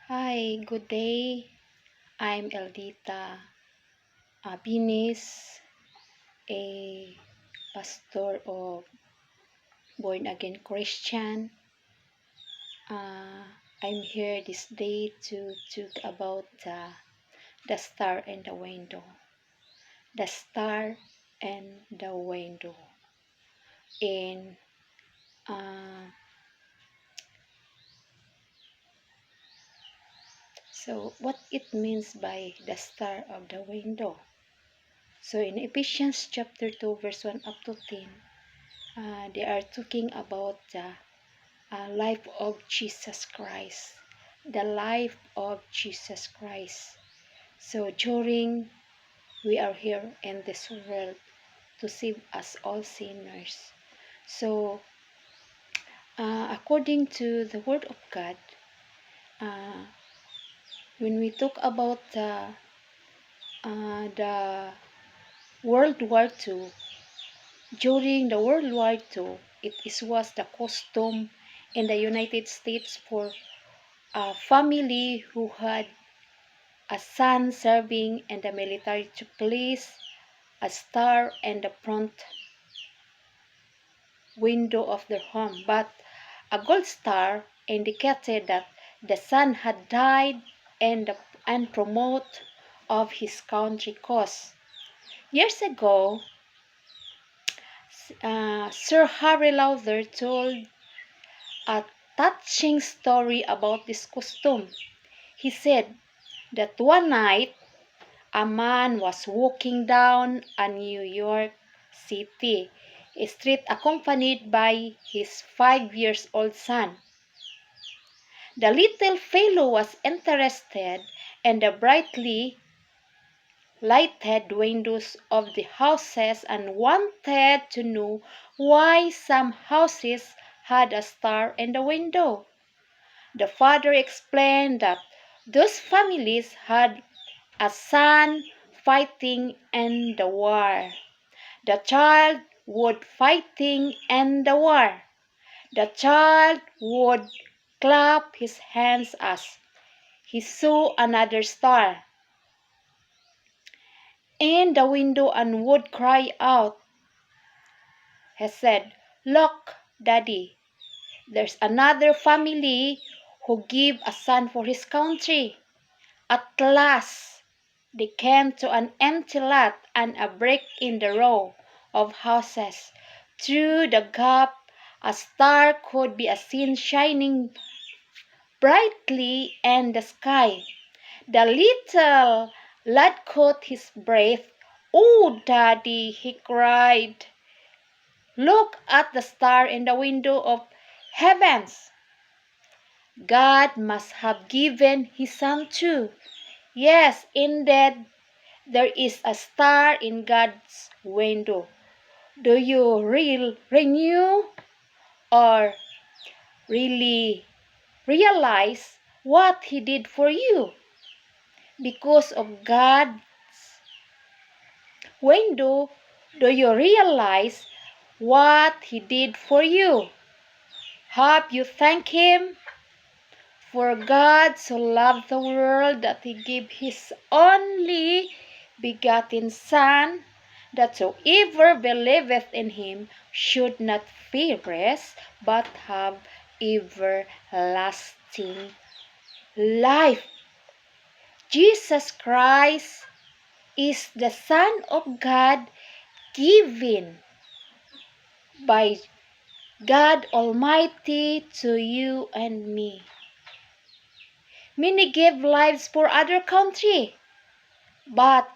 Hi, good day. I'm Eldita Abinis, a pastor of Born Again Christian. I'm here this day to talk about the star and the window. The star and the window. And so what it means by the star of the window. So in Ephesians chapter 2 verse 1 up to 10, they are talking about the life of Jesus Christ. The life of Jesus Christ. So during we are here in this world to save us all sinners. So according to the Word of God, uh, when we talk about the World War II, during the World War II, was the custom in the United States for a family who had a son serving in the military to place a star in the front window of their home, but a gold star indicated that the son had died in the unpromote of his country cause. Years ago, Sir Harry Lauder told a touching story about this custom. He said that one night a man was walking down a New York City street accompanied by his 5 years old son. The little fellow was interested in the brightly lighted windows of the houses and wanted to know why some houses had a star in the window. The father explained that those families had a son fighting in the war. The child would fighting in the war. The child would clap his hands as he saw another star in the window and would cry out. He said, "Look, Daddy, there's another family who give a son for his country." At last, they came to an empty lot and a break in the row of houses. Through the gap, a star could be seen shining brightly in the sky. The little lad caught his breath. "Oh, Daddy," he cried, "look at the star in the window of heavens." God must have given his son too. Yes, indeed, there is a star in God's window. Do you renew or really realize what He did for you? Because of God's window, do you realize what He did for you? Have you thanked Him? For God so loved the world that He gave His only begotten Son, that whoever believeth in Him should not perish, but have everlasting life. Jesus Christ is the Son of God, given by God Almighty to you and me. Many give lives for other country, but